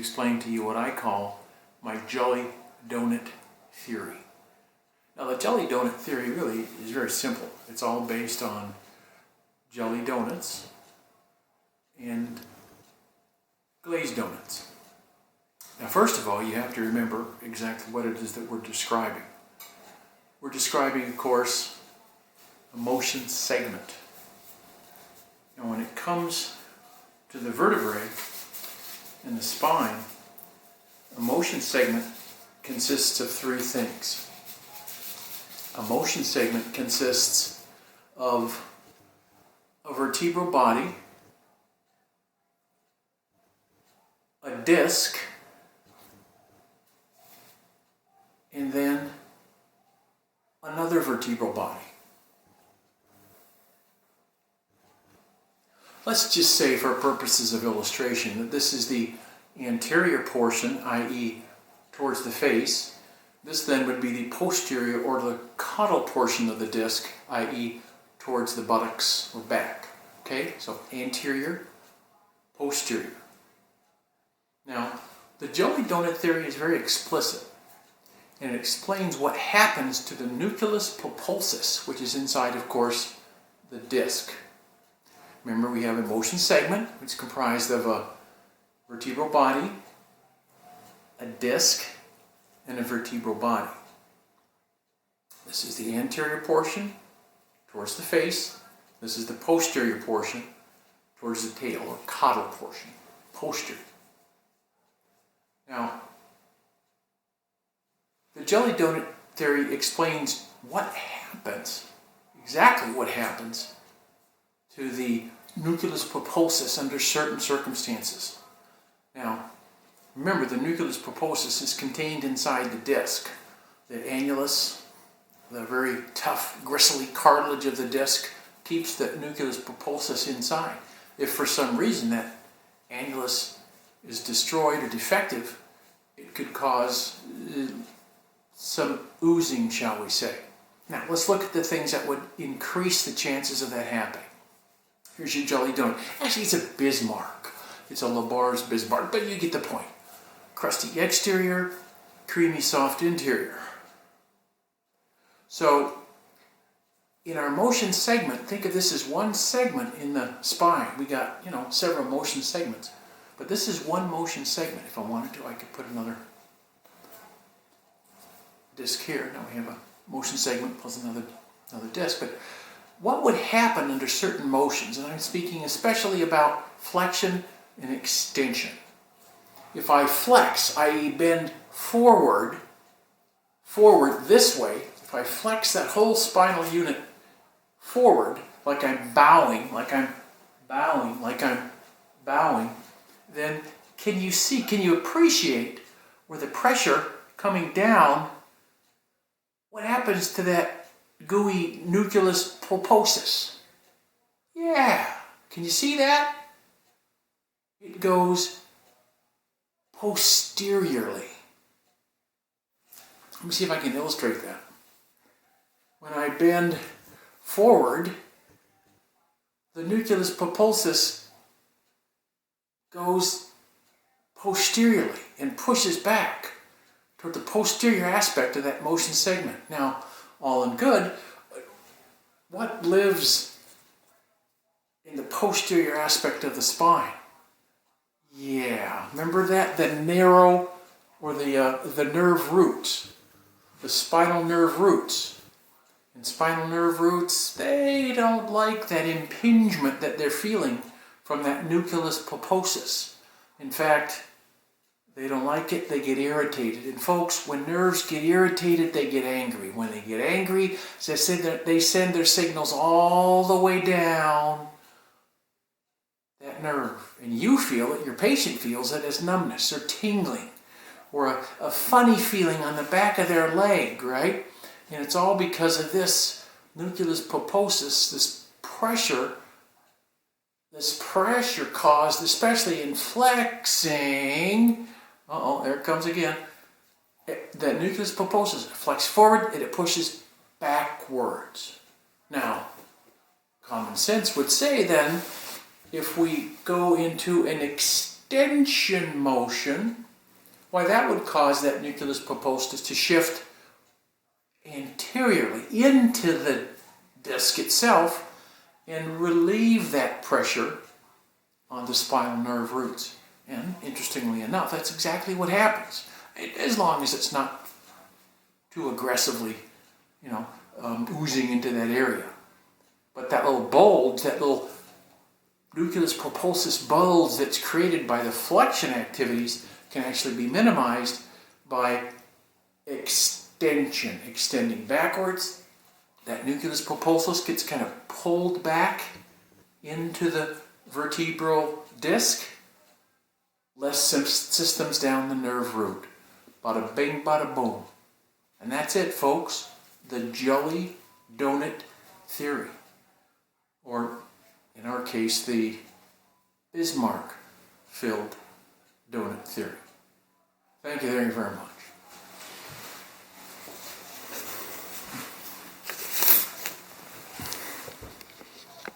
explain to you what I call my jelly donut theory. Now the jelly donut theory really is very simple. It's all based on jelly donuts and glazed donuts. Now first of all, you have to remember exactly what it is that we're describing. We're describing, of course, a motion segment. Now when it comes to the vertebrae and the spine, a motion segment consists of three things. A motion segment consists of a vertebral body, a disc, and then another vertebral body. Let's just say, for purposes of illustration, that this is the anterior portion, i.e. towards the face. This then would be the posterior or the caudal portion of the disc, i.e. towards the buttocks or back. Okay, so anterior, posterior. Now, the jelly donut theory is very explicit, and it explains what happens to the nucleus pulposus, which is inside, of course, the disc. Remember, we have a motion segment, which is comprised of a vertebral body, a disc, and a vertebral body. This is the anterior portion towards the face. This is the posterior portion towards the tail, or caudal portion, posterior. Now, the jelly donut theory explains what happens, exactly what happens to the nucleus pulposus under certain circumstances. Now, remember, the nucleus pulposus is contained inside the disc. The annulus, the very tough, gristly cartilage of the disc, keeps the nucleus pulposus inside. If for some reason that annulus is destroyed or defective, it could cause some oozing, shall we say. Now, let's look at the things that would increase the chances of that happening. Here's your jelly donut. Actually, it's a Bismarck. It's a Labar's Bismarck, but you get the point. Crusty exterior, creamy soft interior. So, in our motion segment, think of this as one segment in the spine. We got, several motion segments. But this is one motion segment. If I wanted to, I could put another disc here. Now we have a motion segment plus another disc. But what would happen under certain motions? And I'm speaking especially about flexion and extension. If I flex, i.e. bend forward this way, if I flex that whole spinal unit forward, like I'm bowing, then can you appreciate where the pressure coming down, what happens to that gooey nucleus pulposus? Yeah, can you see that? It goes posteriorly. Let me see if I can illustrate that. When I bend forward, the nucleus pulposus goes posteriorly and pushes back toward the posterior aspect of that motion segment. Now, all in good, what lives in the posterior aspect of the spine? Yeah, remember that? The narrow, or the nerve roots, the spinal nerve roots. And spinal nerve roots, they don't like that impingement that they're feeling from that nucleus pulposus. In fact, they don't like it, they get irritated. And folks, when nerves get irritated, they get angry. When they get angry, they send their signals all the way down that nerve. And you feel it, your patient feels it as numbness or tingling or a funny feeling on the back of their leg, right? And it's all because of this nucleus pulposus, this pressure caused, especially in flexing. There it comes again. That nucleus pulposus flexes forward and it pushes backwards. Now, common sense would say then, if we go into an extension extension motion, why that would cause that nucleus pulposus to shift anteriorly into the disc itself and relieve that pressure on the spinal nerve roots. And interestingly enough, that's exactly what happens, as long as it's not too aggressively, oozing into that area. But that little bulge, that little nucleus pulposus bulge that's created by the flexion activities can actually be minimized by extension, extending backwards. That nucleus pulposus gets kind of pulled back into the vertebral disc. Less systems down the nerve root. Bada bing, bada boom. And that's it, folks. The jelly donut theory. Or, in our case, the Bismarck-filled donut theory. Thank you very, very much.